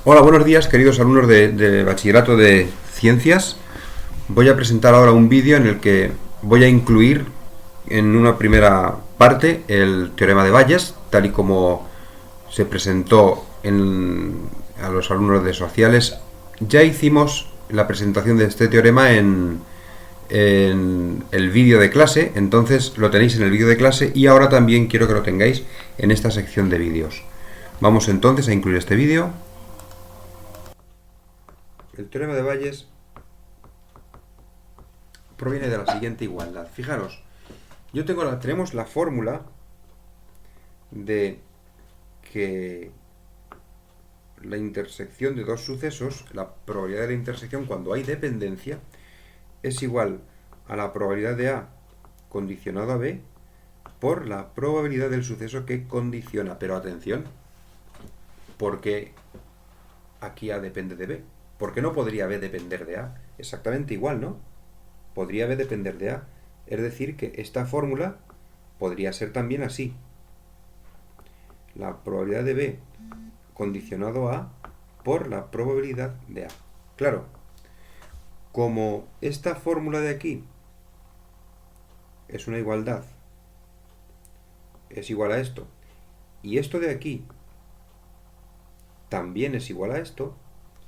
Hola, buenos días, queridos alumnos de Bachillerato de Ciencias. Voy a presentar ahora un vídeo en el que voy a incluir en una primera parte el teorema de Bayes, tal y como se presentó a los alumnos de sociales. Ya hicimos la presentación de este teorema en el vídeo de clase, entonces lo tenéis en el vídeo de clase y ahora también quiero que lo tengáis en esta sección de vídeos. Vamos entonces a incluir este vídeo. El teorema de Bayes proviene de la siguiente igualdad. Fijaros, tenemos la fórmula de que la intersección de dos sucesos, la probabilidad de la intersección cuando hay dependencia, es igual a la probabilidad de A condicionado a B por la probabilidad del suceso que condiciona. Pero atención, porque aquí A depende de B. ¿Por qué no podría B depender de A? Exactamente igual, ¿no? Podría B depender de A. Es decir, que esta fórmula podría ser también así. La probabilidad de B condicionado a por la probabilidad de A. Claro, como esta fórmula de aquí es una igualdad, es igual a esto, y esto de aquí también es igual a esto,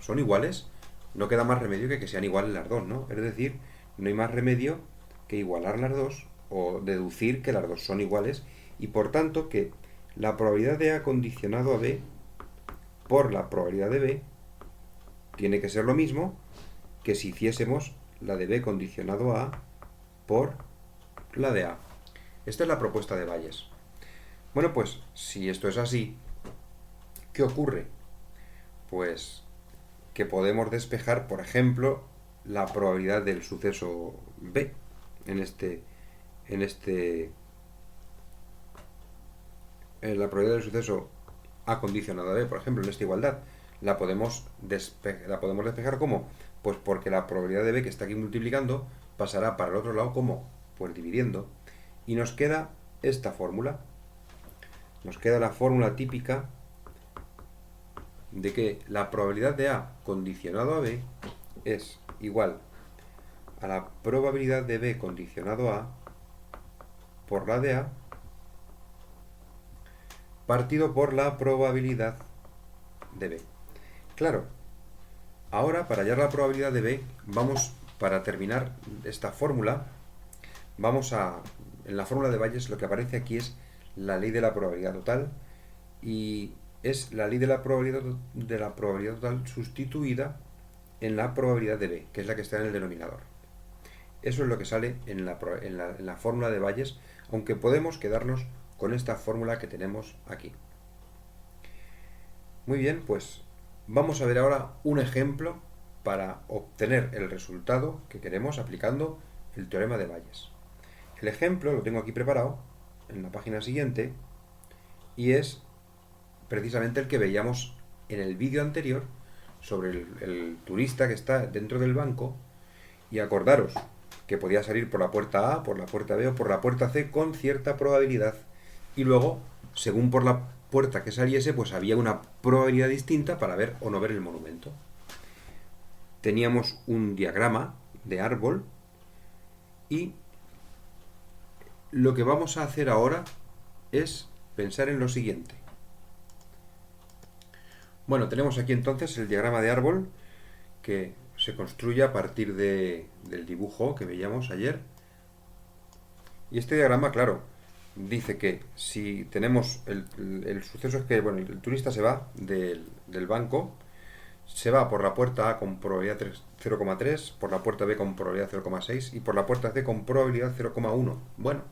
son iguales, no queda más remedio que sean iguales las dos, ¿no? Es decir, no hay más remedio que igualar las dos o deducir que las dos son iguales y por tanto que la probabilidad de A condicionado a B por la probabilidad de B tiene que ser lo mismo que si hiciésemos la de B condicionado a por la de A. Esta es la propuesta de Bayes. Bueno, pues si esto es así, ¿qué ocurre? Pues que podemos despejar, por ejemplo, la probabilidad del suceso B en la probabilidad del suceso A condicionado a B, por ejemplo, en esta igualdad, la podemos despejar ¿cómo? Pues porque la probabilidad de B que está aquí multiplicando pasará para el otro lado ¿cómo? Pues dividiendo. Y nos queda esta fórmula. Nos queda la fórmula típica de que la probabilidad de A condicionado a B es igual a la probabilidad de B condicionado a por la de A partido por la probabilidad de B. Claro, ahora para hallar la probabilidad de B, para terminar esta fórmula, en la fórmula de Bayes lo que aparece aquí es la ley de la probabilidad total y es la ley de la probabilidad total sustituida en la probabilidad de B, que es la que está en el denominador. Eso es lo que sale en la fórmula de Bayes, aunque podemos quedarnos con esta fórmula que tenemos aquí. Muy bien, pues vamos a ver ahora un ejemplo para obtener el resultado que queremos aplicando el teorema de Bayes. El ejemplo lo tengo aquí preparado en la página siguiente y es precisamente el que veíamos en el vídeo anterior sobre el turista que está dentro del banco. Y acordaros que podía salir por la puerta A, por la puerta B o por la puerta C con cierta probabilidad. Y luego, según por la puerta que saliese, pues había una probabilidad distinta para ver o no ver el monumento. Teníamos un diagrama de árbol y lo que vamos a hacer ahora es pensar en lo siguiente. Bueno, tenemos aquí entonces el diagrama de árbol que se construye a partir del dibujo que veíamos ayer. Y este diagrama, claro, dice que si tenemos el suceso es que, bueno, el turista se va del banco, se va por la puerta A con probabilidad 0,3, por la puerta B con probabilidad 0,6 y por la puerta C con probabilidad 0,1. Bueno,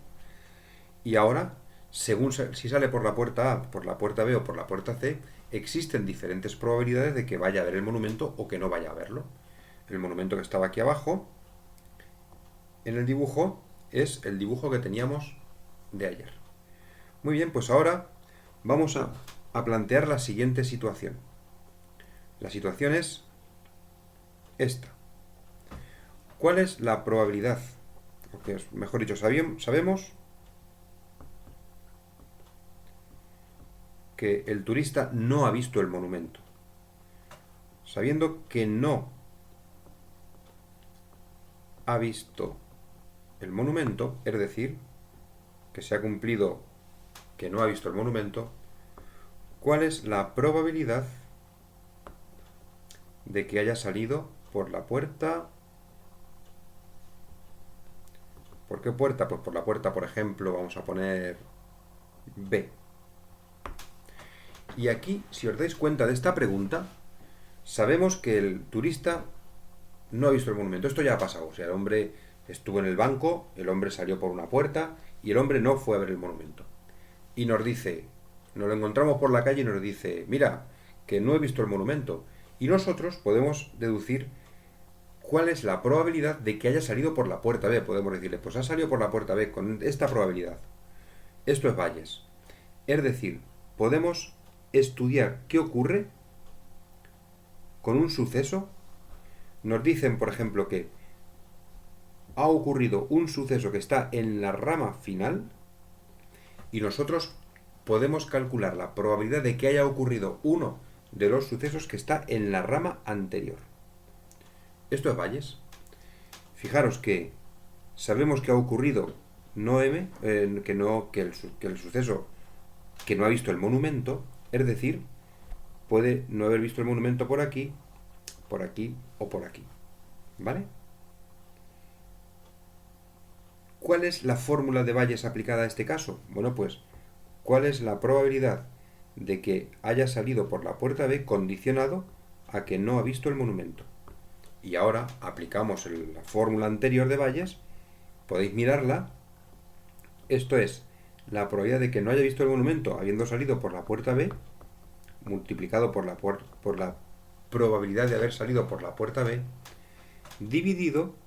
y ahora, según si sale por la puerta A, por la puerta B o por la puerta C, existen diferentes probabilidades de que vaya a ver el monumento o que no vaya a verlo. El monumento que estaba aquí abajo, en el dibujo, es el dibujo que teníamos de ayer. Muy bien, pues ahora vamos a plantear la siguiente situación. La situación es esta. ¿Cuál es la probabilidad? Mejor dicho, sabemos que el turista no ha visto el monumento. sabiendo que no ha visto el monumento, es decir, que se ha cumplido que no ha visto el monumento, ¿cuál es la probabilidad de que haya salido por la puerta? ¿Por qué puerta? Pues por la puerta, por ejemplo, vamos a poner B. Y aquí, si os dais cuenta de esta pregunta, sabemos que el turista no ha visto el monumento. Esto ya ha pasado. O sea, el hombre estuvo en el banco, el hombre salió por una puerta y el hombre no fue a ver el monumento. Y nos dice, nos lo encontramos por la calle y nos dice, mira, que no he visto el monumento. Y nosotros podemos deducir cuál es la probabilidad de que haya salido por la puerta B. Podemos decirle, pues ha salido por la puerta B con esta probabilidad. Esto es Bayes. Es decir, podemos estudiar qué ocurre con un suceso. Nos dicen, por ejemplo, que ha ocurrido un suceso que está en la rama final y nosotros podemos calcular la probabilidad de que haya ocurrido uno de los sucesos que está en la rama anterior. Esto es Bayes. Fijaros que sabemos que ha ocurrido no M, que el suceso que no ha visto el monumento, es decir, puede no haber visto el monumento por aquí o por aquí. ¿Vale? ¿Cuál es la fórmula de Bayes aplicada a este caso? Bueno, pues, ¿cuál es la probabilidad de que haya salido por la puerta B condicionado a que no ha visto el monumento? Y ahora aplicamos la fórmula anterior de Bayes, podéis mirarla. Esto es la probabilidad de que no haya visto el monumento habiendo salido por la puerta B, multiplicado por la probabilidad de haber salido por la puerta B, dividido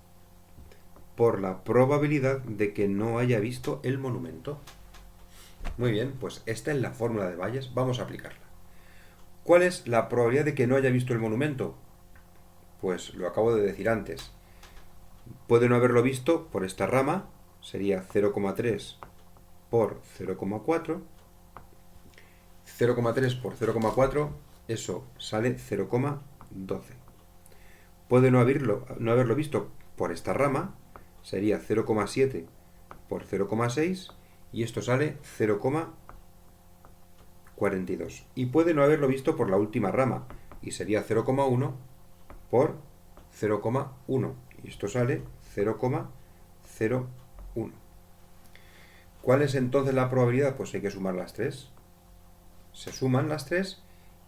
por la probabilidad de que no haya visto el monumento. Muy bien, pues esta es la fórmula de Bayes, vamos a aplicarla. ¿Cuál es la probabilidad de que no haya visto el monumento? Pues lo acabo de decir antes. Puede no haberlo visto por esta rama, sería 0,3 por 0,4. 0,3 por 0,4, eso sale 0,12. Puede no haberlo visto por esta rama, sería 0,7 por 0,6 y esto sale 0,42. Y puede no haberlo visto por la última rama y sería 0,1 por 0,1 y esto sale 0,01. ¿Cuál es entonces la probabilidad? Pues hay que sumar las tres. Se suman las tres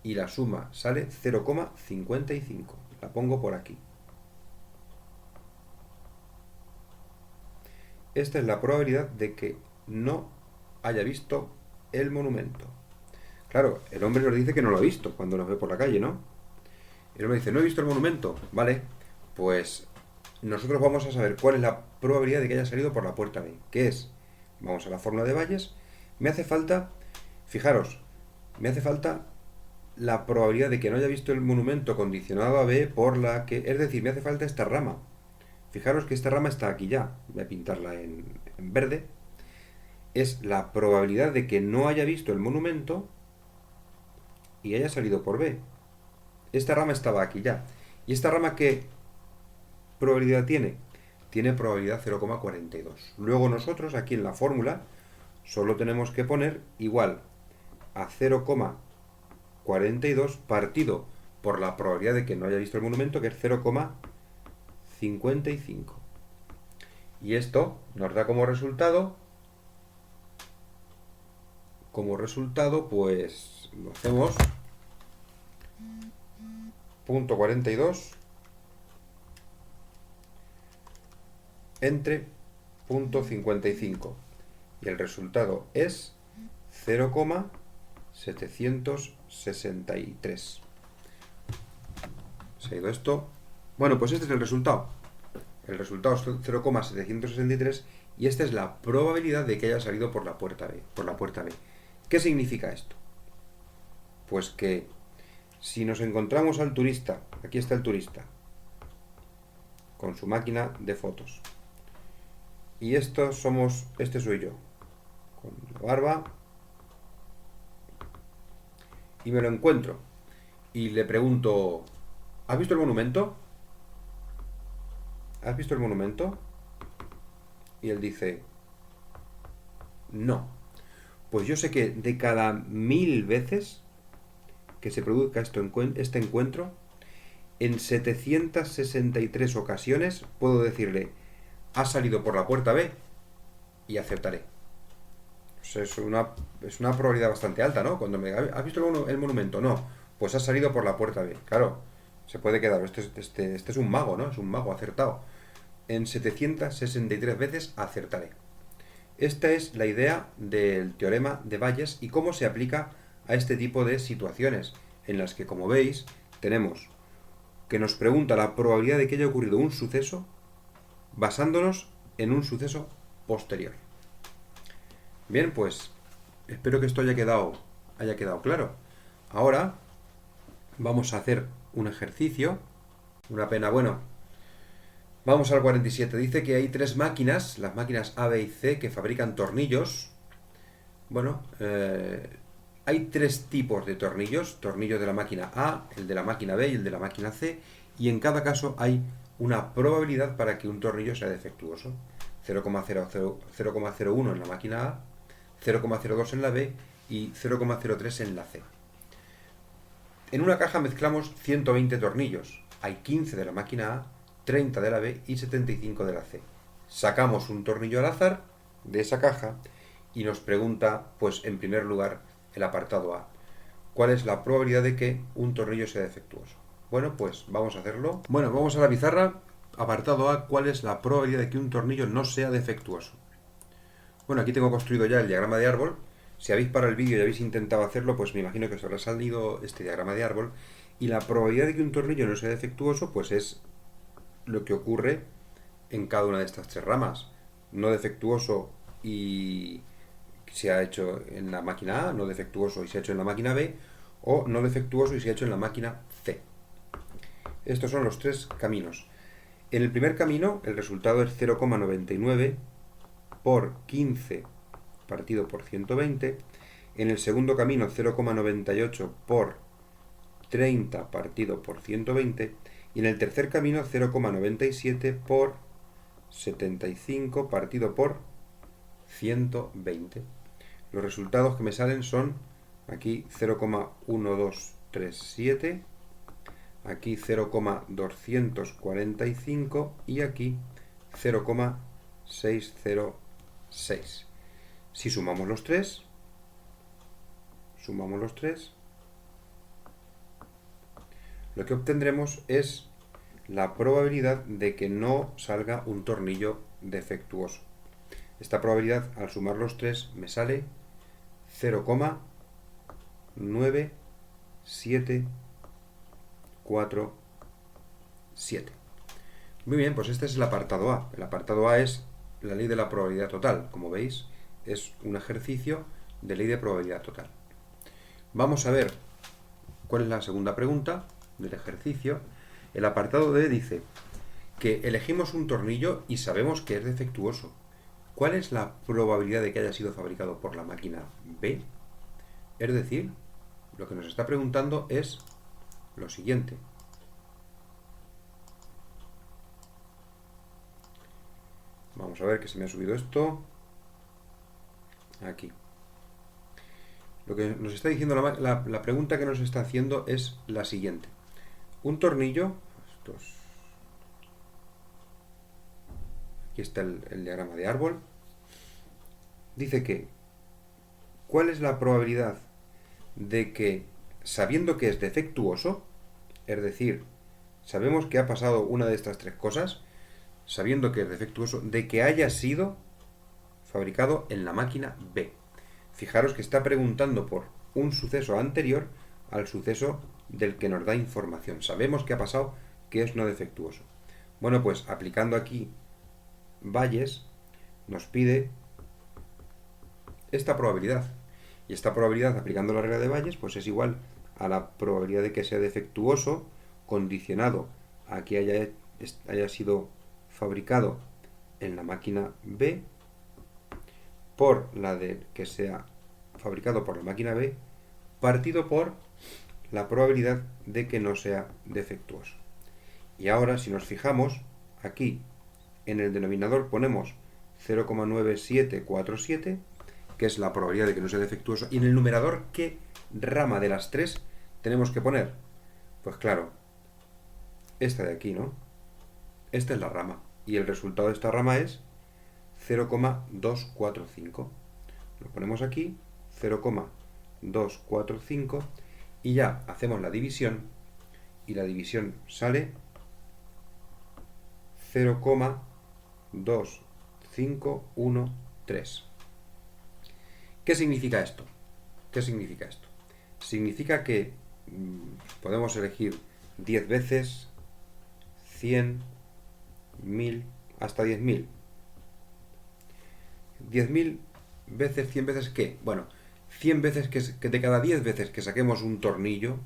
y la suma sale 0,55. La pongo por aquí. Esta es la probabilidad de que no haya visto el monumento. Claro, el hombre nos dice que no lo ha visto cuando nos ve por la calle, ¿no? El hombre dice, no he visto el monumento. Vale, pues nosotros vamos a saber cuál es la probabilidad de que haya salido por la puerta B. ¿Qué es? Vamos a la fórmula de Bayes. Me hace falta, fijaros, me hace falta la probabilidad de que no haya visto el monumento condicionado a B por la que... Es decir, me hace falta esta rama. Fijaros que esta rama está aquí ya. Voy a pintarla en verde. Es la probabilidad de que no haya visto el monumento y haya salido por B. Esta rama estaba aquí ya. ¿Y esta rama qué probabilidad tiene? Tiene probabilidad 0,42. Luego nosotros aquí en la fórmula solo tenemos que poner igual a 0,42 partido por la probabilidad de que no haya visto el monumento, que es 0,55. Y esto nos da como resultado, pues lo hacemos, 0,42 entre 0,55 y el resultado es 0,763. ¿Se ha ido esto? Bueno, pues este es el resultado. El resultado es 0,763 y esta es la probabilidad de que haya salido por la puerta B. ¿Qué significa esto? Pues que si nos encontramos al turista, aquí está el turista, con su máquina de fotos, y este soy yo, con la barba, y me lo encuentro, y le pregunto, ¿Has visto el monumento? ¿Has visto el monumento? Y él dice, no. Pues yo sé que de cada 1000 veces que se produzca este encuentro, en 763 ocasiones puedo decirle, has salido por la puerta B y acertaré. Pues es una probabilidad bastante alta, ¿no? Cuando me diga, ¿has visto el monumento? No. Pues has salido por la puerta B. Claro, se puede quedar. Este es un mago, ¿no? Es un mago acertado. En 763 veces acertaré. Esta es la idea del teorema de Bayes y cómo se aplica a este tipo de situaciones en las que, como veis, tenemos que nos pregunta la probabilidad de que haya ocurrido un suceso basándonos en un suceso posterior. Bien, pues espero que esto haya quedado claro. Ahora vamos a hacer un ejercicio. Una pena, bueno. Vamos al 47. Dice que hay tres máquinas, las máquinas A, B y C, que fabrican tornillos. Bueno, hay tres tipos de tornillos. Tornillos de la máquina A, el de la máquina B y el de la máquina C. Y en cada caso hay una probabilidad para que un tornillo sea defectuoso. 0,01 en la máquina A, 0,02 en la B y 0,03 en la C. En una caja mezclamos 120 tornillos. Hay 15 de la máquina A, 30 de la B y 75 de la C. Sacamos un tornillo al azar de esa caja y nos pregunta, pues en primer lugar, el apartado A. ¿Cuál es la probabilidad de que un tornillo sea defectuoso? Bueno, pues vamos a hacerlo. Bueno, vamos a la pizarra. Apartado A, ¿cuál es la probabilidad de que un tornillo no sea defectuoso? Bueno, aquí tengo construido ya el diagrama de árbol. Si habéis parado el vídeo y habéis intentado hacerlo, pues me imagino que os habrá salido este diagrama de árbol. Y la probabilidad de que un tornillo no sea defectuoso, pues es lo que ocurre en cada una de estas tres ramas. No defectuoso y se ha hecho en la máquina A, no defectuoso y se ha hecho en la máquina B, o no defectuoso y se ha hecho en la máquina C. Estos son los tres caminos. En el primer camino, el resultado es 0,99 por 15 partido por 120. En el segundo camino, 0,98 por 30 partido por 120. Y en el tercer camino, 0,97 por 75 partido por 120. Los resultados que me salen son aquí 0,1237, aquí 0,245 y aquí 0,606. Si sumamos los tres, lo que obtendremos es la probabilidad de que no salga un tornillo defectuoso. Esta probabilidad, al sumar los tres, me sale 0,9747. Muy bien, pues este es el apartado A. El apartado A es la ley de la probabilidad total. Como veis, es un ejercicio de ley de probabilidad total. Vamos a ver cuál es la segunda pregunta del ejercicio. El apartado D dice que elegimos un tornillo y sabemos que es defectuoso. ¿Cuál es la probabilidad de que haya sido fabricado por la máquina B? Es decir, lo que nos está preguntando es lo siguiente. Vamos a ver que se me ha subido esto. Aquí. Lo que nos está diciendo la pregunta que nos está haciendo es la siguiente. Un tornillo, aquí está el diagrama de árbol, dice que ¿cuál es la probabilidad de que, sabiendo que es defectuoso, es decir, sabemos que ha pasado una de estas tres cosas, sabiendo que es defectuoso, de que haya sido fabricado en la máquina B? Fijaros que está preguntando por un suceso anterior al suceso del que nos da información. Sabemos que ha pasado, que es no defectuoso. Bueno, pues aplicando aquí Bayes, nos pide esta probabilidad. Y esta probabilidad, aplicando la regla de Bayes, pues es igual a la probabilidad de que sea defectuoso condicionado a que haya sido fabricado en la máquina B por la de que sea fabricado por la máquina B, partido por la probabilidad de que no sea defectuoso. Y ahora, si nos fijamos, aquí en el denominador ponemos 0,9747, que es la probabilidad de que no sea defectuoso, y en el numerador, ¿qué rama de las tres tenemos que poner? Pues claro, esta de aquí, ¿no? Esta es la rama, y el resultado de esta rama es 0,245. Lo ponemos aquí, 0,245, y ya hacemos la división, y la división sale 0,2513. ¿Qué significa esto? ¿Qué significa esto? Significa que podemos elegir 10 veces, 100, 1000, hasta 10.000. 10.000 veces, 100 veces, ¿qué? Bueno, 100 veces que de cada 10 veces que saquemos un tornillo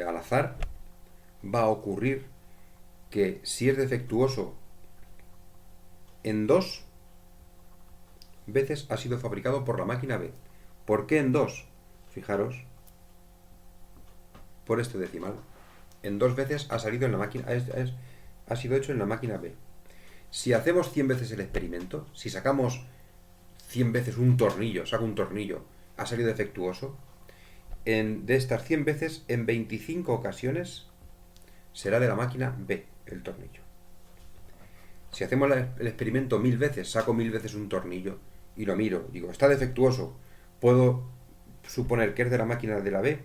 al azar, va a ocurrir que si es defectuoso en 2 veces ha sido fabricado por la máquina B. ¿Por qué en 2? Fijaros, por este decimal. En 2 veces ha salido en la máquina, ha sido hecho en la máquina B. Si hacemos 100 veces el experimento, si sacamos 100 veces un tornillo, saco un tornillo, ha salido defectuoso, de estas 100 veces, en 25 ocasiones será de la máquina B el tornillo. Si hacemos el experimento 1000 veces, saco 1000 veces un tornillo y lo miro, digo, está defectuoso, puedo suponer que es de la máquina de la B,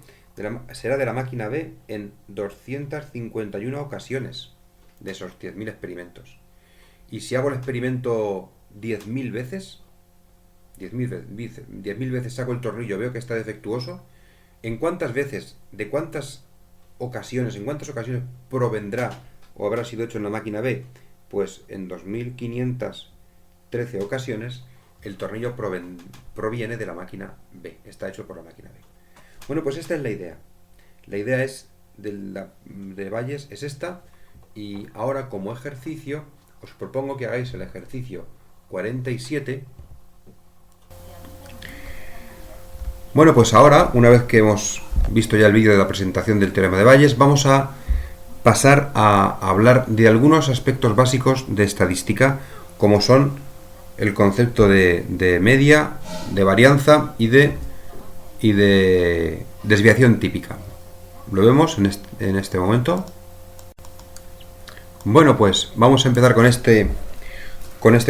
será de la máquina B en 251 ocasiones de esos 10.000 experimentos. Y si hago el experimento 10.000 veces, 10.000 veces saco el tornillo, veo que está defectuoso, ¿en cuántas veces, en cuántas ocasiones provendrá o habrá sido hecho en la máquina B? Pues en 2513 ocasiones el tornillo proviene de la máquina B, está hecho por la máquina B. Bueno, pues esta es la idea. La idea de Bayes es esta, y ahora como ejercicio os propongo que hagáis el ejercicio 47. Bueno, pues ahora, una vez que hemos visto ya el vídeo de la presentación del teorema de Bayes, vamos a pasar a hablar de algunos aspectos básicos de estadística, como son el concepto de media, de varianza y de desviación típica. Lo vemos en este momento. Bueno, pues vamos a empezar con este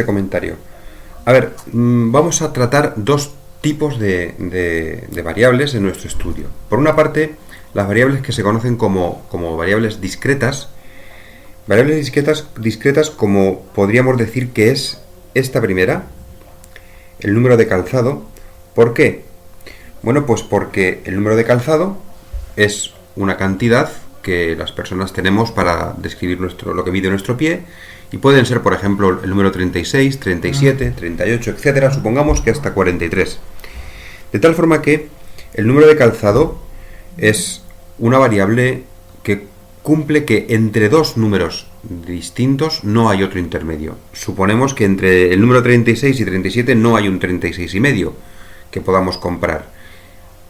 comentario. A ver, vamos a tratar dos tipos de variables en nuestro estudio. Por una parte, las variables que se conocen como variables discretas. Variables discretas, como podríamos decir que es esta primera, el número de calzado. ¿Por qué? Bueno, pues porque el número de calzado es una cantidad que las personas tenemos para describir lo que mide nuestro pie, y pueden ser, por ejemplo, el número 36, 37, 38, etcétera, supongamos que hasta 43. De tal forma que el número de calzado es una variable que cumple que entre dos números distintos no hay otro intermedio. Suponemos que entre el número 36 y 37 no hay un 36 y medio que podamos comprar.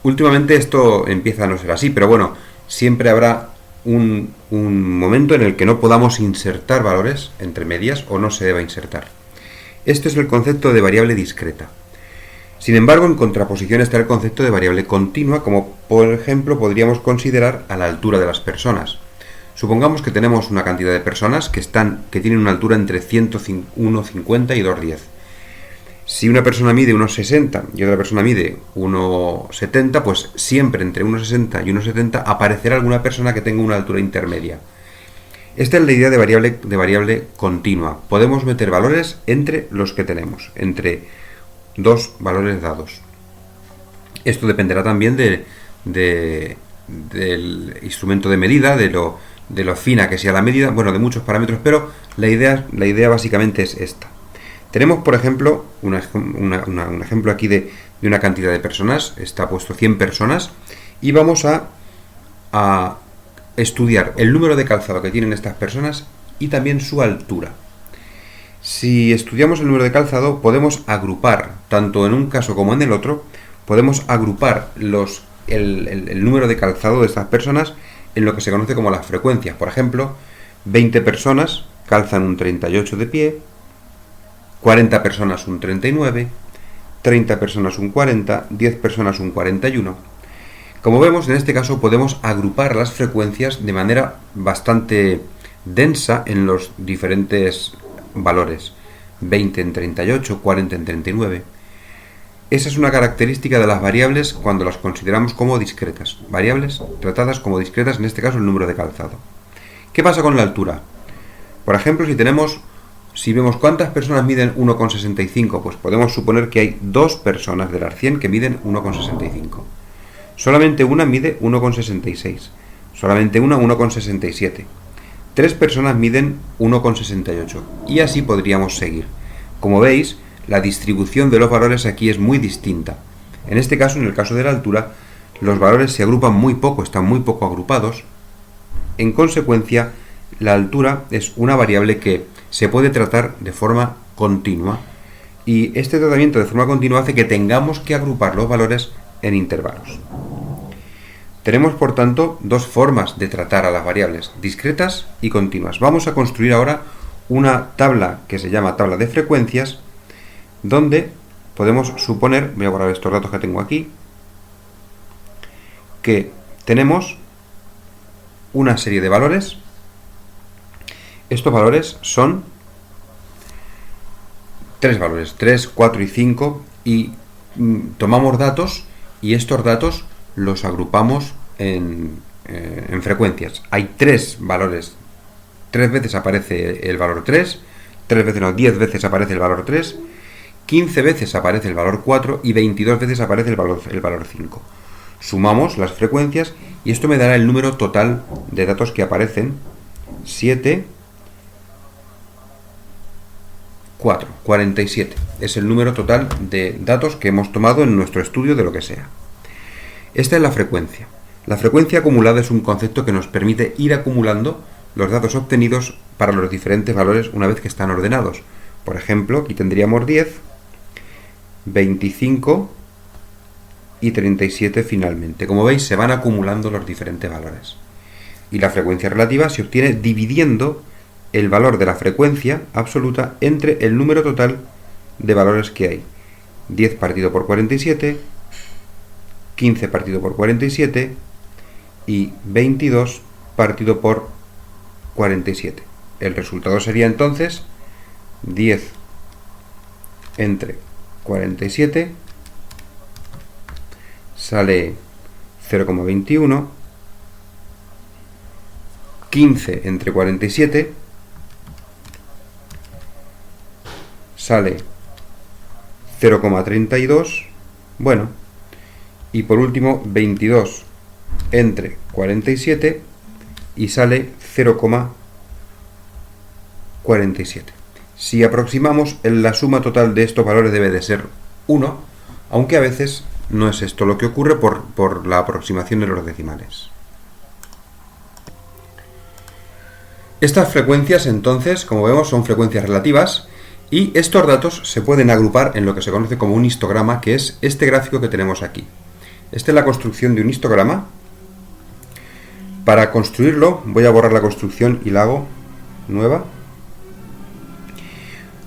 Últimamente esto empieza a no ser así, pero bueno, siempre habrá un momento en el que no podamos insertar valores entre medias o no se deba insertar. Este es el concepto de variable discreta. Sin embargo, en contraposición está el concepto de variable continua, como por ejemplo podríamos considerar a la altura de las personas. Supongamos que tenemos una cantidad de personas que tienen una altura entre 1,50 y 2,10. Si una persona mide 1,60 y otra persona mide 1,70, pues siempre entre 1,60 y 1,70 aparecerá alguna persona que tenga una altura intermedia. Esta es la idea de variable continua. Podemos meter valores entre los que tenemos, entre dos valores dados. Esto dependerá también del instrumento de medida, de lo fina que sea la medida, bueno, de muchos parámetros, pero la idea básicamente es esta. Tenemos, por ejemplo, un ejemplo aquí de una cantidad de personas, está puesto 100 personas, y vamos a estudiar el número de calzado que tienen estas personas y también su altura. Si estudiamos el número de calzado, podemos agrupar, tanto en un caso como en el otro, podemos agrupar los el número de calzado de estas personas en lo que se conoce como las frecuencias. Por ejemplo, 20 personas calzan un 38 de pie, 40 personas un 39, 30 personas un 40, 10 personas un 41. Como vemos, en este caso podemos agrupar las frecuencias de manera bastante densa en los diferentes valores. 20 en 38, 40 en 39. Esa es una característica de las variables cuando las consideramos como discretas. Variables tratadas como discretas, en este caso el número de calzado. ¿Qué pasa con la altura? Por ejemplo, si vemos cuántas personas miden 1,65, pues podemos suponer que hay 2 personas de las 100 que miden 1,65. Solamente una mide 1,66. Solamente una 1,67. 3 personas miden 1,68. Y así podríamos seguir. Como veis, la distribución de los valores aquí es muy distinta. En este caso, en el caso de la altura, los valores se agrupan muy poco, están muy poco agrupados. En consecuencia, la altura es una variable que se puede tratar de forma continua, y este tratamiento de forma continua hace que tengamos que agrupar los valores en intervalos. Tenemos, por tanto, dos formas de tratar a las variables, discretas y continuas. Vamos a construir ahora una tabla que se llama tabla de frecuencias, donde podemos suponer, voy a borrar estos datos que tengo aquí, que tenemos una serie de valores. Estos valores son 3 valores, 3, 4 y 5, y tomamos datos y estos datos los agrupamos en frecuencias. Hay 3 valores, 3 veces aparece el valor 3, 10 veces aparece el valor 3, 15 veces aparece el valor 4 y 22 veces aparece el valor 5. Sumamos las frecuencias y esto me dará el número total de datos que aparecen: 7, 4, 47. Es el número total de datos que hemos tomado en nuestro estudio de lo que sea. Esta es la frecuencia. La frecuencia acumulada es un concepto que nos permite ir acumulando los datos obtenidos para los diferentes valores una vez que están ordenados. Por ejemplo, aquí tendríamos 10, 25 y 37 finalmente. Como veis, se van acumulando los diferentes valores. Y la frecuencia relativa se obtiene dividiendo el valor de la frecuencia absoluta entre el número total de valores que hay. 10 partido por 47, 15 partido por 47 y 22 partido por 47. El resultado sería entonces 10 entre 47 sale 0,21, 15 entre 47 sale 0,32, bueno, y por último 22 entre 47 y sale 0,47. Si aproximamos, la suma total de estos valores debe de ser 1, aunque a veces no es esto lo que ocurre por la aproximación de los decimales. Estas frecuencias, entonces, como vemos, son frecuencias relativas, y estos datos se pueden agrupar en lo que se conoce como un histograma, que es este gráfico que tenemos aquí. Esta es la construcción de un histograma. Para construirlo, voy a borrar la construcción y la hago nueva.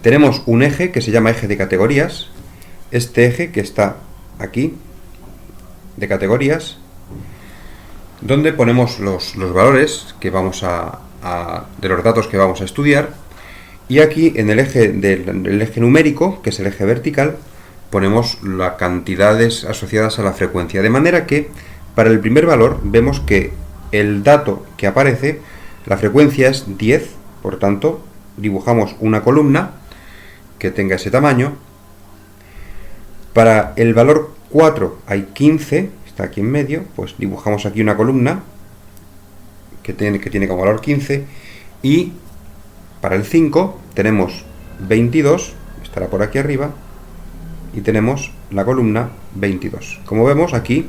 Tenemos un eje que se llama eje de categorías. Este eje que está aquí, de categorías, donde ponemos los valores que vamos de los datos que vamos a estudiar. Y aquí en el eje numérico, que es el eje vertical, ponemos las cantidades asociadas a la frecuencia. De manera que para el primer valor vemos que el dato que aparece, la frecuencia es 10, por tanto dibujamos una columna que tenga ese tamaño. Para el valor 4 hay 15, está aquí en medio, pues dibujamos aquí una columna que tiene como valor 15, y para el 5 tenemos 22, estará por aquí arriba, y tenemos la columna 22. Como vemos, aquí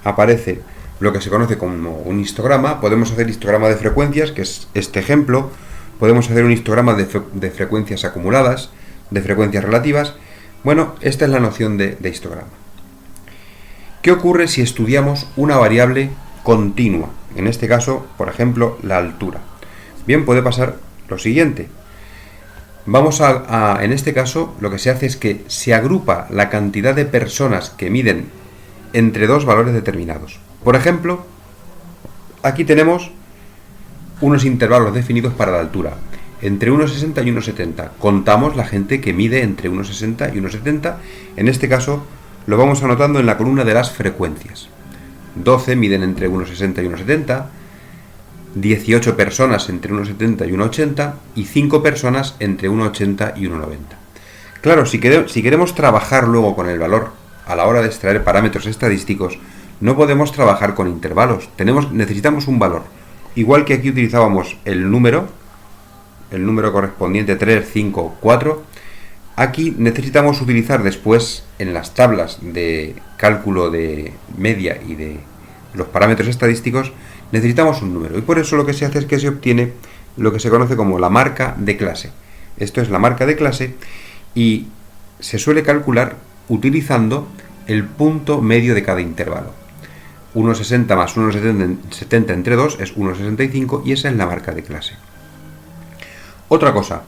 aparece lo que se conoce como un histograma. Podemos hacer histograma de frecuencias, que es este ejemplo. Podemos hacer un histograma de frecuencias acumuladas, de frecuencias relativas. Bueno, esta es la noción de histograma. ¿Qué ocurre si estudiamos una variable continua? En este caso, por ejemplo, la altura. Bien, puede pasar lo siguiente. En este caso, lo que se hace es que se agrupa la cantidad de personas que miden entre dos valores determinados. Por ejemplo, aquí tenemos unos intervalos definidos para la altura, entre 1,60 y 1,70. Contamos la gente que mide entre 1,60 y 1,70. En este caso, lo vamos anotando en la columna de las frecuencias. 12 miden entre 1,60 y 1,70, 18 personas entre 1,70 y 1,80 y 5 personas entre 1,80 y 1,90. Claro, si queremos trabajar luego con el valor a la hora de extraer parámetros estadísticos, no podemos trabajar con intervalos, necesitamos un valor. Igual que aquí utilizábamos el número correspondiente 3, 5, 4, aquí necesitamos utilizar después en las tablas de cálculo de media y de los parámetros estadísticos, necesitamos un número. Y por eso lo que se hace es que se obtiene lo que se conoce como la marca de clase. Esto es la marca de clase y se suele calcular utilizando el punto medio de cada intervalo. 1,60 más 1,70 entre 2 es 1,65 y esa es la marca de clase. Otra cosa,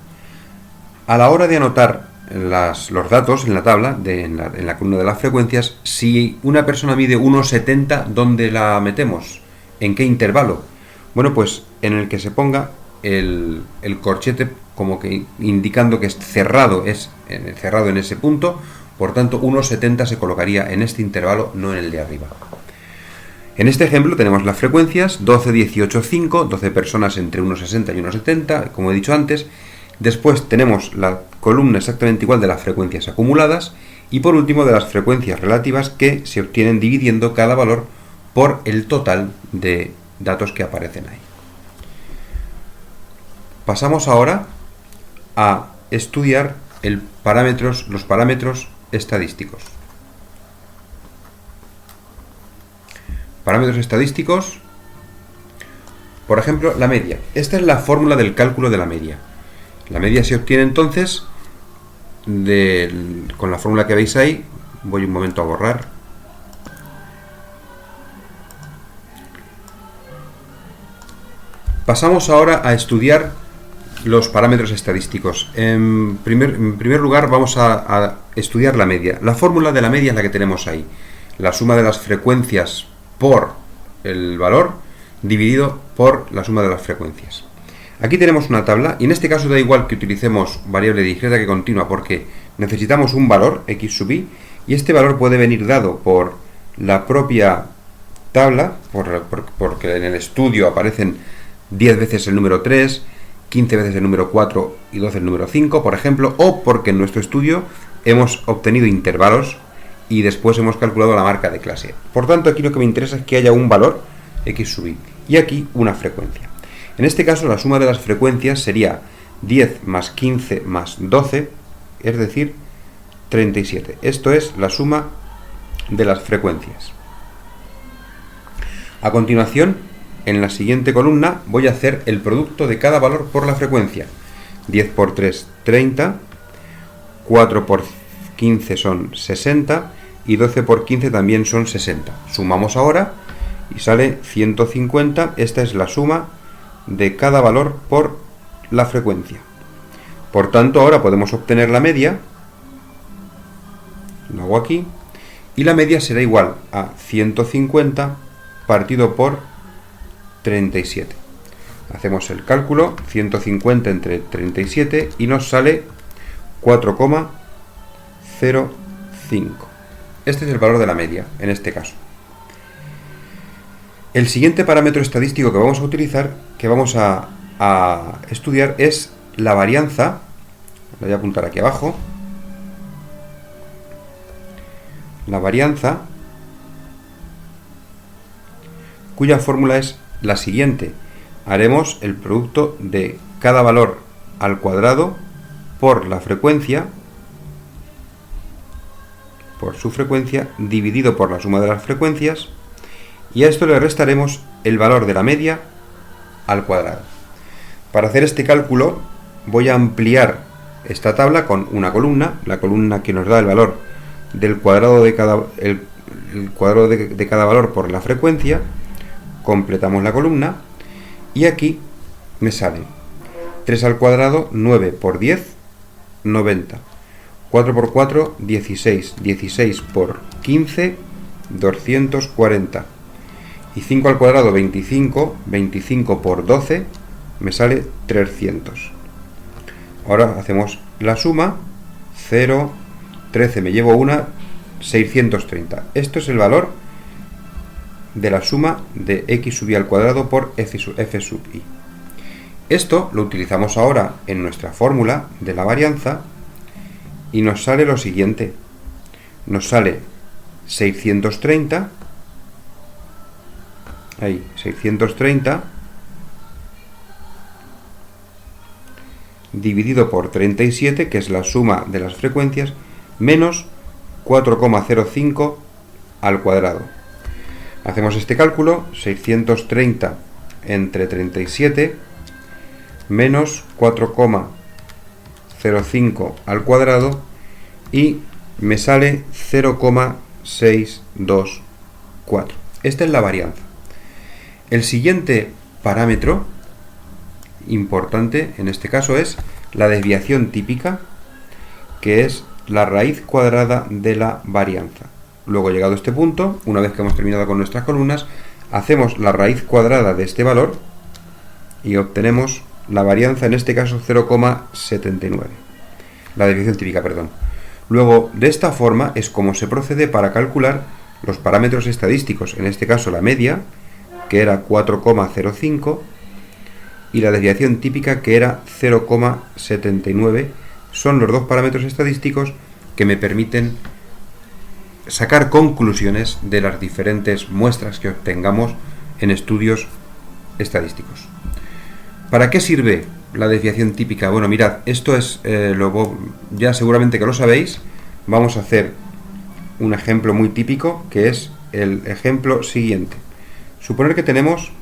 a la hora de anotar los datos en la tabla, en la columna de las frecuencias, si una persona mide 1,70, ¿dónde la metemos? ¿En qué intervalo? Bueno, pues en el que se ponga el corchete como que indicando que es cerrado en ese punto, por tanto 1,70 se colocaría en este intervalo, no en el de arriba. En este ejemplo tenemos las frecuencias 12, 18, 5, 12 personas entre 1,60 y 1,70, como he dicho antes. Después tenemos la columna exactamente igual de las frecuencias acumuladas y por último de las frecuencias relativas que se obtienen dividiendo cada valor por el total de datos que aparecen ahí. Pasamos ahora a estudiar los parámetros estadísticos. Parámetros estadísticos, por ejemplo, la media. Esta es la fórmula del cálculo de la media. La media se obtiene entonces con la fórmula que veis ahí. Voy un momento a borrar. Pasamos ahora a estudiar los parámetros estadísticos. En primer lugar vamos a estudiar la media. La fórmula de la media es la que tenemos ahí. La suma de las frecuencias por el valor dividido por la suma de las frecuencias. Aquí tenemos una tabla y en este caso da igual que utilicemos variable discreta que continua porque necesitamos un valor x sub i y este valor puede venir dado por la propia tabla, porque en el estudio aparecen 10 veces el número 3, 15 veces el número 4 y 12 el número 5, por ejemplo, o porque en nuestro estudio hemos obtenido intervalos y después hemos calculado la marca de clase. Por tanto, aquí lo que me interesa es que haya un valor x sub i y aquí una frecuencia. En este caso, la suma de las frecuencias sería 10 más 15 más 12, es decir, 37. Esto es la suma de las frecuencias. A continuación, en la siguiente columna voy a hacer el producto de cada valor por la frecuencia. 10 por 3, 30, 4 por 15 son 60 y 12 por 15 también son 60. Sumamos ahora y sale 150. Esta es la suma de cada valor por la frecuencia. Por tanto, ahora podemos obtener la media. Lo hago aquí. Y la media será igual a 150 partido por 37. Hacemos el cálculo, 150 entre 37 y nos sale 4,05. Este es el valor de la media, en este caso. El siguiente parámetro estadístico que vamos a utilizar, que vamos a estudiar, es la varianza. Lo voy a apuntar aquí abajo. La varianza, cuya fórmula es la siguiente. Haremos el producto de cada valor al cuadrado por la frecuencia, por su frecuencia, dividido por la suma de las frecuencias, y a esto le restaremos el valor de la media al cuadrado. Para hacer este cálculo voy a ampliar esta tabla con una columna, la columna que nos da el valor del cuadrado de el cuadrado de cada valor por la frecuencia, completamos la columna y aquí me sale 3 al cuadrado, 9 por 10, 90. 4 por 4, 16. 16 por 15, 240. Y 5 al cuadrado, 25. 25 por 12, me sale 300. Ahora hacemos la suma. 0, 13, me llevo una, 630. Esto es el valor de la suma de x sub i al cuadrado por f sub i. Esto lo utilizamos ahora en nuestra fórmula de la varianza y nos sale lo siguiente. Nos sale 630, ahí, 630 dividido por 37, que es la suma de las frecuencias, menos 4,05 al cuadrado. Hacemos este cálculo, 630 entre 37 menos 4,05 al cuadrado y me sale 0,624. Esta es la varianza. El siguiente parámetro importante en este caso es la desviación típica, que es la raíz cuadrada de la varianza. Luego, llegado a este punto, una vez que hemos terminado con nuestras columnas, hacemos la raíz cuadrada de este valor y obtenemos la varianza, en este caso 0,79. La desviación típica, perdón. Luego, de esta forma es como se procede para calcular los parámetros estadísticos, en este caso la media, que era 4,05, y la desviación típica, que era 0,79, son los dos parámetros estadísticos que me permiten sacar conclusiones de las diferentes muestras que obtengamos en estudios estadísticos. ¿Para qué sirve la desviación típica? Bueno, mirad, esto es, ya seguramente que lo sabéis. Vamos a hacer un ejemplo muy típico, que es el ejemplo siguiente. Suponer que tenemos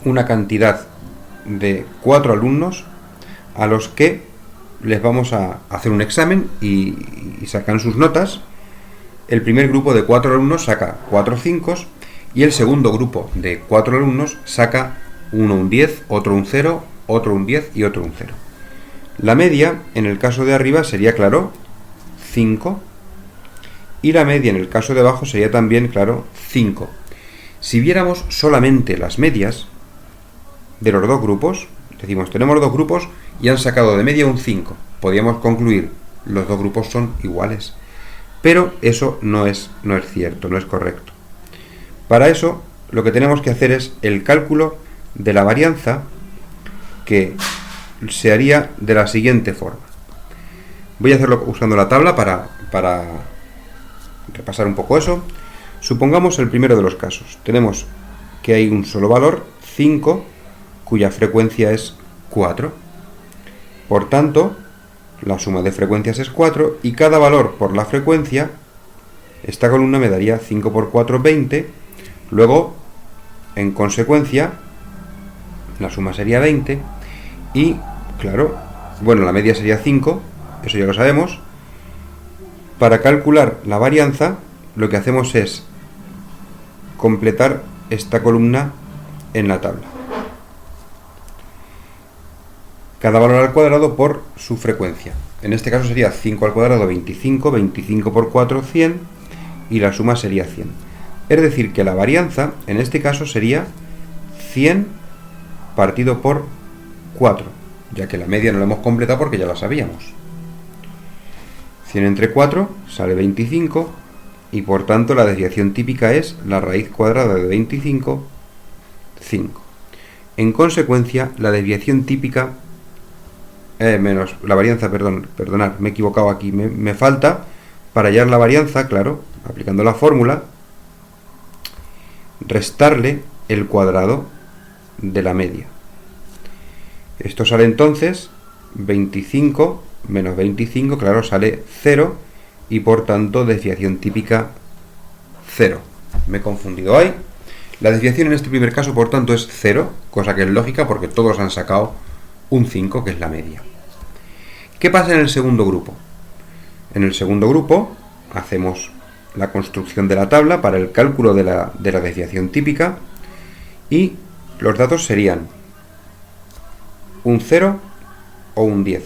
una cantidad de 4 alumnos a los que les vamos a hacer un examen y sacan sus notas. El primer grupo de 4 alumnos saca 4 5 y el segundo grupo de 4 alumnos saca uno un 10, otro un 0, otro un 10 y otro un 0. La media en el caso de arriba sería, claro, 5, y la media en el caso de abajo sería también, claro, 5. Si viéramos solamente las medias de los dos grupos, decimos, tenemos dos grupos y han sacado de media un 5. Podríamos concluir, los dos grupos son iguales. Pero eso no es cierto, no es correcto. Para eso, lo que tenemos que hacer es el cálculo de la varianza, que se haría de la siguiente forma. Voy a hacerlo usando la tabla para repasar un poco eso. Supongamos el primero de los casos. Tenemos que hay un solo valor, 5, cuya frecuencia es 4. Por tanto, la suma de frecuencias es 4 y cada valor por la frecuencia, esta columna me daría 5 por 4, 20. Luego, en consecuencia, la suma sería 20 y, claro, bueno, la media sería 5, eso ya lo sabemos. Para calcular la varianza, lo que hacemos es completar esta columna en la tabla. Cada valor al cuadrado por su frecuencia. En este caso sería 5 al cuadrado 25, 25 por 4, 100, y la suma sería 100. Es decir, que la varianza, en este caso, sería 100 partido por 4, ya que la media no la hemos completado porque ya la sabíamos. 100 entre 4 sale 25, y por tanto la desviación típica es la raíz cuadrada de 25, 5. En consecuencia, la desviación típica menos la varianza, perdonad, me he equivocado aquí, me falta, para hallar la varianza, claro, aplicando la fórmula, restarle el cuadrado de la media. Esto sale entonces 25 menos 25, claro, sale 0, y por tanto desviación típica 0. Me he confundido ahí. La desviación en este primer caso, por tanto, es 0, cosa que es lógica porque todos han sacado un 5, que es la media. ¿Qué pasa en el segundo grupo? En el segundo grupo hacemos la construcción de la tabla para el cálculo de la desviación típica, y los datos serían un 0 o un 10.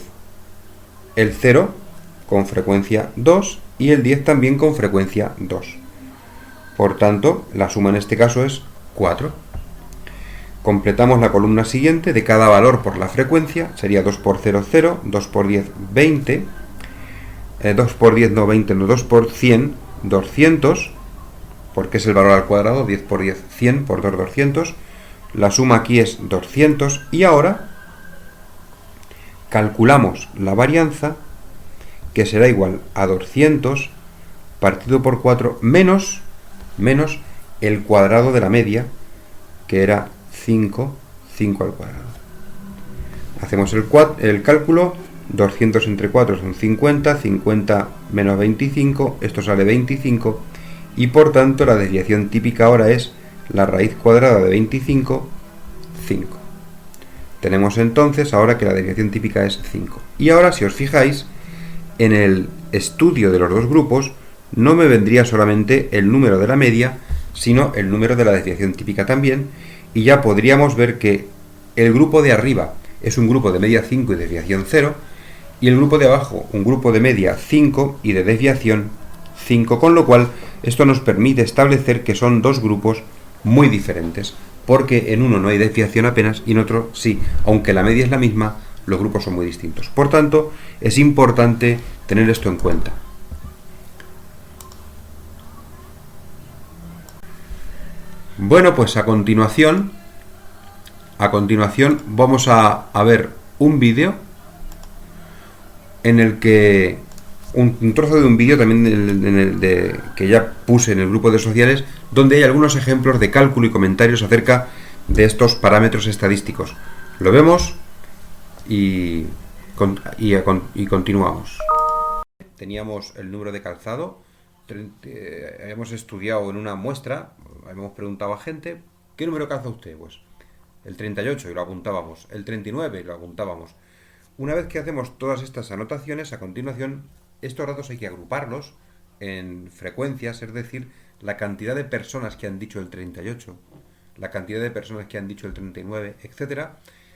El 0 con frecuencia 2 y el 10 también con frecuencia 2. Por tanto, la suma en este caso es 4. Completamos la columna siguiente de cada valor por la frecuencia. Sería 2 por 0, 0, 2 por 10, 20, 2 por 10, no 20, no, 2 por 100, 200, porque es el valor al cuadrado, 10 por 10, 100, por 2, 200. La suma aquí es 200 y ahora calculamos la varianza, que será igual a 200 partido por 4 menos el cuadrado de la media, que era 5 al cuadrado. Hacemos el cálculo, 200 entre 4 son 50, 50 menos 25, esto sale 25, y por tanto la desviación típica ahora es la raíz cuadrada de 25, 5. Tenemos entonces ahora que la desviación típica es 5. Y ahora, si os fijáis, en el estudio de los dos grupos no me vendría solamente el número de la media, sino el número de la desviación típica también, y ya podríamos ver que el grupo de arriba es un grupo de media 5 y desviación 0, y el grupo de abajo un grupo de media 5 y de desviación 5, con lo cual esto nos permite establecer que son dos grupos muy diferentes, porque en uno no hay desviación apenas y en otro sí, aunque la media es la misma, los grupos son muy distintos. Por tanto, es importante tener esto en cuenta. Bueno, pues a continuación vamos a ver un vídeo en el que un trozo de un vídeo también que ya puse en el grupo de sociales, donde hay algunos ejemplos de cálculo y comentarios acerca de estos parámetros estadísticos. Lo vemos y continuamos. Teníamos el número de calzado, habíamos estudiado en una muestra, habíamos preguntado a gente, ¿qué número calza usted? Pues el 38 y lo apuntábamos, el 39 y lo apuntábamos. Una vez que hacemos todas estas anotaciones, a continuación, estos datos hay que agruparlos en frecuencias, es decir, la cantidad de personas que han dicho el 38, la cantidad de personas que han dicho el 39, etc.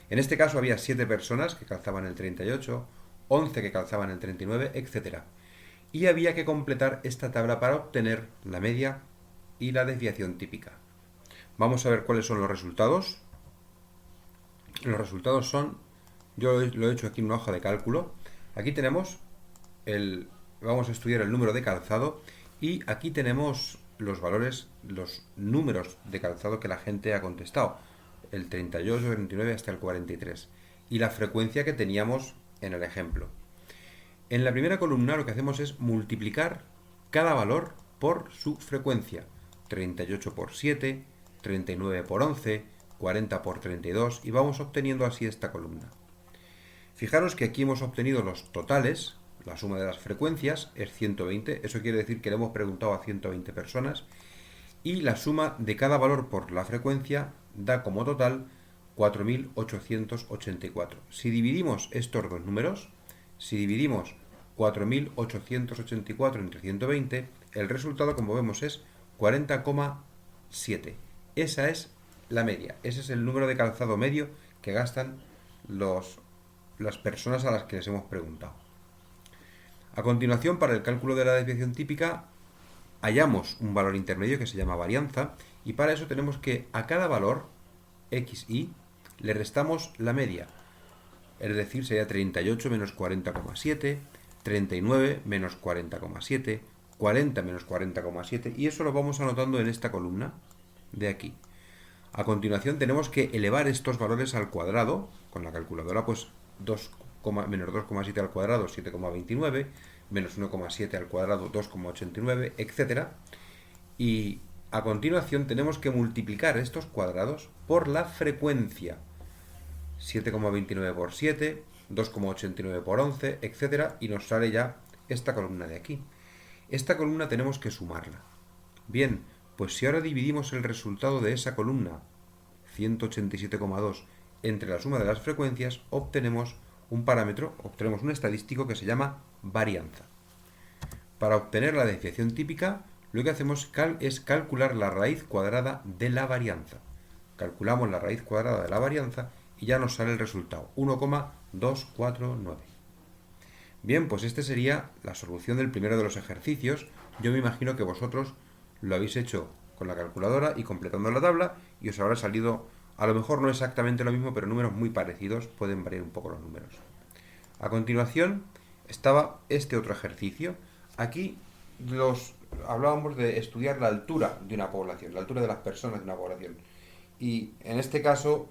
En este caso había 7 personas que calzaban el 38, 11 que calzaban el 39, etc. Y había que completar esta tabla para obtener la media y la desviación típica. Vamos a ver cuáles son los resultados. Los resultados son, yo lo he hecho aquí en una hoja de cálculo. Aquí tenemos vamos a estudiar el número de calzado y aquí tenemos los valores, los números de calzado que la gente ha contestado. El 38, el 39 hasta el 43. Y la frecuencia que teníamos en el ejemplo. En la primera columna lo que hacemos es multiplicar cada valor por su frecuencia. 38 por 7, 39 por 11, 40 por 32 y vamos obteniendo así esta columna. Fijaros que aquí hemos obtenido los totales, la suma de las frecuencias es 120, eso quiere decir que le hemos preguntado a 120 personas y la suma de cada valor por la frecuencia da como total 4.884. Si dividimos estos dos números, si dividimos 4.884 entre 120, el resultado, como vemos, es 40,7. Esa es la media, ese es el número de calzado medio que gastan las personas a las que les hemos preguntado. A continuación, para el cálculo de la desviación típica, hallamos un valor intermedio que se llama varianza, y para eso tenemos que a cada valor, x, y, le restamos la media. Es decir, sería 38 menos 40,7, 39 menos 40,7, 40 menos 40,7, y eso lo vamos anotando en esta columna de aquí. A continuación tenemos que elevar estos valores al cuadrado, con la calculadora, pues menos 2,7 al cuadrado, 7,29, menos 1,7 al cuadrado, 2,89, etc. Y a continuación tenemos que multiplicar estos cuadrados por la frecuencia. 7,29 por 7, 2,89 por 11, etc. Y nos sale ya esta columna de aquí. Esta columna tenemos que sumarla. Bien, pues si ahora dividimos el resultado de esa columna, 187,2, entre la suma de las frecuencias, obtenemos un parámetro, obtenemos un estadístico que se llama varianza. Para obtener la desviación típica, lo que hacemos es calcular la raíz cuadrada de la varianza. Calculamos la raíz cuadrada de la varianza y ya nos sale el resultado, 1,249. Bien, pues este sería la solución del primero de los ejercicios. Yo me imagino que vosotros lo habéis hecho con la calculadora y completando la tabla y os habrá salido, a lo mejor no exactamente lo mismo, pero números muy parecidos, pueden variar un poco los números. A continuación estaba este otro ejercicio. Aquí hablábamos de estudiar la altura de una población, la altura de las personas de una población. Y en este caso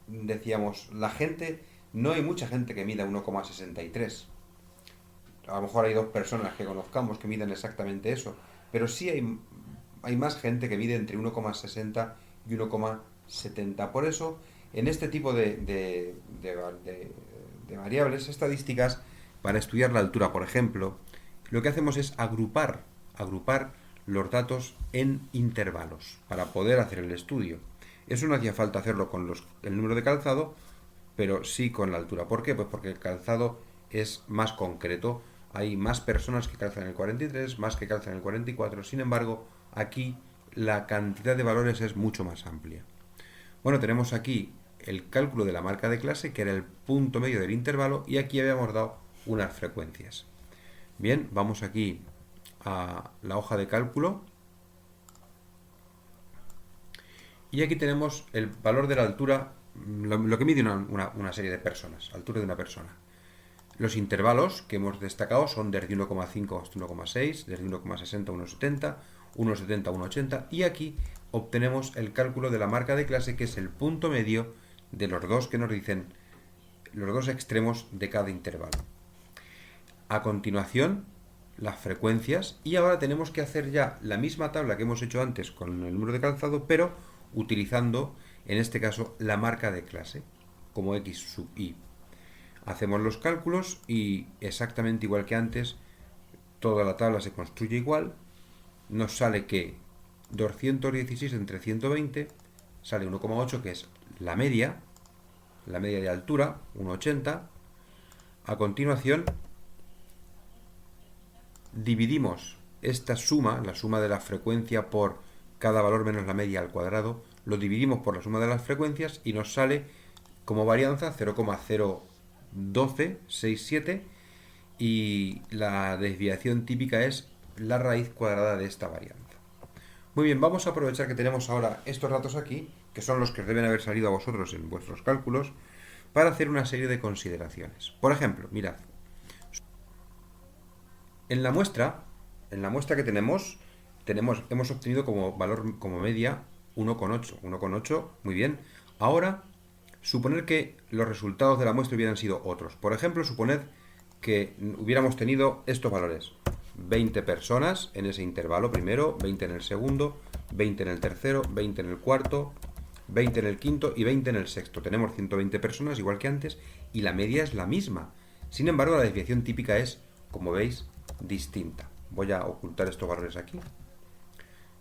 decíamos, no hay mucha gente que mida 1,63. A lo mejor hay 2 personas que conozcamos que miden exactamente eso, pero sí hay más gente que mide entre 1,60 y 1,70. Por eso, en este tipo de variables estadísticas, para estudiar la altura, por ejemplo, lo que hacemos es agrupar los datos en intervalos para poder hacer el estudio. Eso no hacía falta hacerlo con el número de calzado, pero sí con la altura. ¿Por qué? Pues porque el calzado es más concreto. Hay más personas que calzan el 43, más que calzan el 44. Sin embargo, aquí la cantidad de valores es mucho más amplia. Bueno, tenemos aquí el cálculo de la marca de clase, que era el punto medio del intervalo, y aquí habíamos dado unas frecuencias. Bien, vamos aquí a la hoja de cálculo. Y aquí tenemos el valor de la altura, lo que mide una serie de personas, altura de una persona. Los intervalos que hemos destacado son desde 1,5 hasta 1,6, desde 1,60 a 1,70, 1,70 a 1,80, y aquí obtenemos el cálculo de la marca de clase, que es el punto medio de los dos que nos dicen los dos extremos de cada intervalo. A continuación, las frecuencias, y ahora tenemos que hacer ya la misma tabla que hemos hecho antes con el número de calzado, pero utilizando, en este caso, la marca de clase, como x sub i. Hacemos los cálculos y exactamente igual que antes, toda la tabla se construye igual. Nos sale que 216 entre 120 sale 1,8, que es la media de altura, 1,80. A continuación, dividimos esta suma, la suma de la frecuencia por cada valor menos la media al cuadrado, lo dividimos por la suma de las frecuencias y nos sale como varianza 0,01267, y la desviación típica es la raíz cuadrada de esta varianza. Muy bien, vamos a aprovechar que tenemos ahora estos datos aquí, que son los que os deben haber salido a vosotros en vuestros cálculos, para hacer una serie de consideraciones. Por ejemplo, mirad, en la muestra que hemos obtenido como valor, como media, 1,8. 1,8, muy bien. Ahora, suponer que los resultados de la muestra hubieran sido otros. Por ejemplo, suponed que hubiéramos tenido estos valores. 20 personas en ese intervalo primero, 20 en el segundo, 20 en el tercero, 20 en el cuarto, 20 en el quinto y 20 en el sexto. Tenemos 120 personas, igual que antes, y la media es la misma. Sin embargo, la desviación típica es, como veis, distinta. Voy a ocultar estos valores aquí.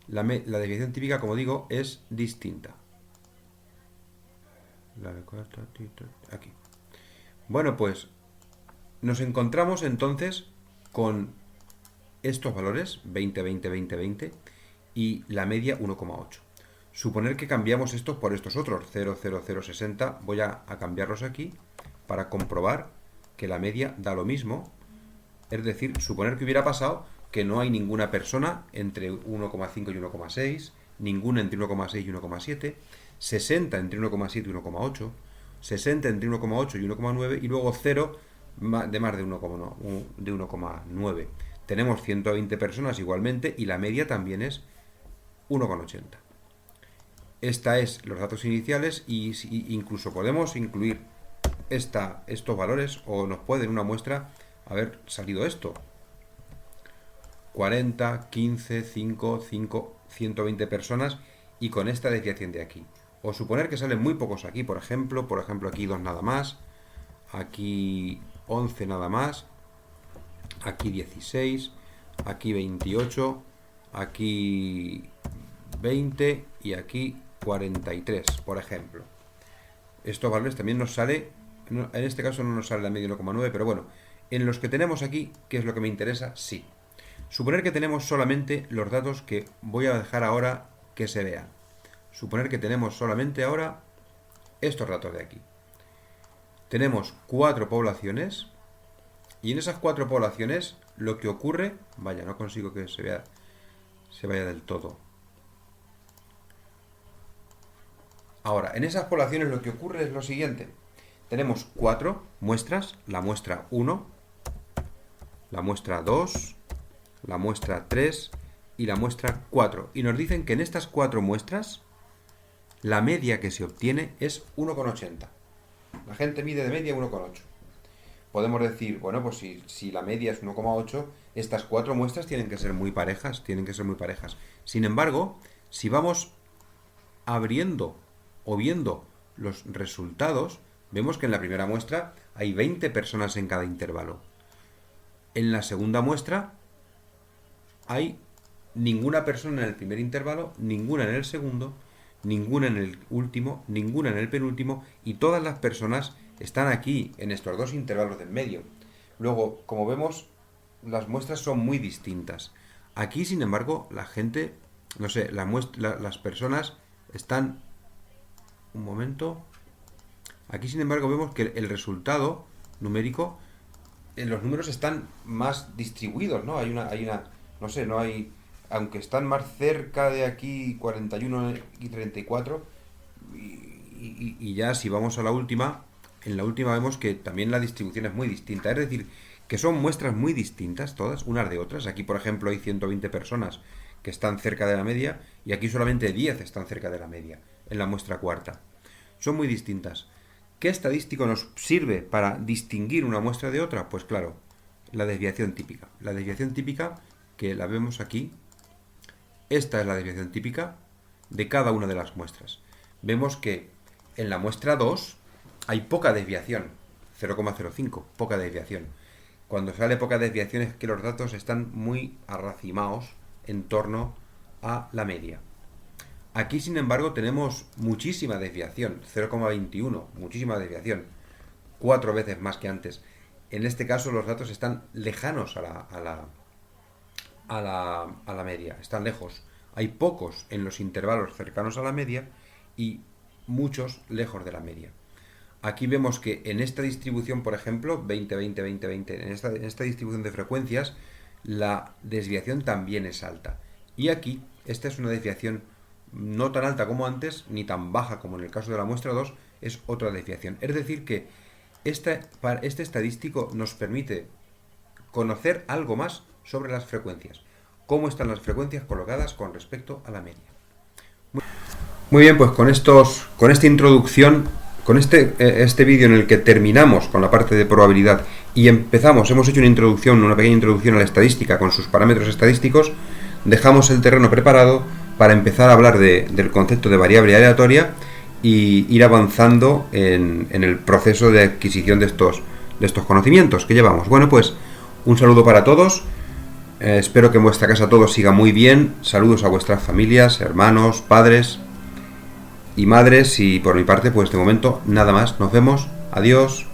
La desviación típica, como digo, es distinta. Aquí. Bueno, pues nos encontramos entonces con estos valores, 20, 20, 20, 20, y la media 1,8. Suponer que cambiamos estos por estos otros, 0, 0, 0, 60. Voy a cambiarlos aquí para comprobar que la media da lo mismo. Es decir, suponer que hubiera pasado que no hay ninguna persona entre 1,5 y 1,6, ninguna entre 1,6 y 1,7, 60 entre 1,7 y 1,8, 60 entre 1,8 y 1,9 y luego 0 de más de 1,9. Tenemos 120 personas igualmente y la media también es 1,80. Esta es los datos iniciales y incluso podemos incluir estos valores, o nos puede en una muestra haber salido esto. 40, 15, 5, 5, 120 personas y con esta desviación de aquí. O suponer que salen muy pocos aquí, por ejemplo aquí 2 nada más, aquí 11 nada más, aquí 16, aquí 28, aquí 20 y aquí 43, por ejemplo. Estos valores también nos sale, en este caso no nos sale la media 1,9, pero bueno, en los que tenemos aquí, ¿qué es lo que me interesa? Sí. Suponer que tenemos solamente los datos que voy a dejar ahora que se vean. Suponer que tenemos solamente ahora estos datos de aquí. Tenemos 4 poblaciones y en esas 4 poblaciones lo que ocurre... Vaya, no consigo que se vaya del todo. Ahora, en esas poblaciones lo que ocurre es lo siguiente. Tenemos 4 muestras, la muestra 1, la muestra 2, la muestra 3 y la muestra 4. Y nos dicen que en estas 4 muestras la media que se obtiene es 1,80. La gente mide de media 1,8. Podemos decir, bueno, pues si la media es 1,8, estas 4 muestras tienen que ser muy parejas, Sin embargo, si vamos abriendo o viendo los resultados, vemos que en la primera muestra hay 20 personas en cada intervalo. En la segunda muestra hay ninguna persona en el primer intervalo, ninguna en el segundo, ninguna en el último, ninguna en el penúltimo, y todas las personas están aquí, en estos 2 intervalos del medio. Luego, como vemos, las muestras son muy distintas. Aquí, sin embargo, la gente, no sé, las personas están... Un momento. Aquí, sin embargo, vemos que el resultado numérico, los números están más distribuidos, ¿no? Hay una, no sé, no hay... Aunque están más cerca de aquí 41 y 34, y ya si vamos a la última, en la última vemos que también la distribución es muy distinta. Es decir, que son muestras muy distintas todas, unas de otras. Aquí, por ejemplo, hay 120 personas que están cerca de la media, y aquí solamente 10 están cerca de la media, en la muestra cuarta. Son muy distintas. ¿Qué estadístico nos sirve para distinguir una muestra de otra? Pues claro, la desviación típica. La desviación típica, que la vemos aquí, esta es la desviación típica de cada una de las muestras. Vemos que en la muestra 2 hay poca desviación, 0,05, poca desviación. Cuando sale poca desviación es que los datos están muy arracimados en torno a la media. Aquí, sin embargo, tenemos muchísima desviación, 0,21, muchísima desviación, 4 veces más que antes. En este caso los datos están lejanos a la media, están lejos. Hay pocos en los intervalos cercanos a la media y muchos lejos de la media. Aquí vemos que en esta distribución, por ejemplo, 20, 20, 20, 20, en esta distribución de frecuencias, la desviación también es alta. Y aquí, esta es una desviación no tan alta como antes, ni tan baja como en el caso de la muestra 2, es otra desviación. Es decir que este estadístico nos permite conocer algo más sobre las frecuencias. Cómo están las frecuencias colocadas con respecto a la media. Muy bien, pues con esta introducción, con este vídeo en el que terminamos con la parte de probabilidad y hemos hecho una pequeña introducción a la estadística con sus parámetros estadísticos, dejamos el terreno preparado para empezar a hablar del concepto de variable aleatoria y ir avanzando en el proceso de adquisición de estos conocimientos que llevamos. Bueno, pues un saludo para todos. Espero que en vuestra casa todo siga muy bien. Saludos a vuestras familias, hermanos, padres y madres. Y por mi parte, pues de momento nada más. Nos vemos. Adiós.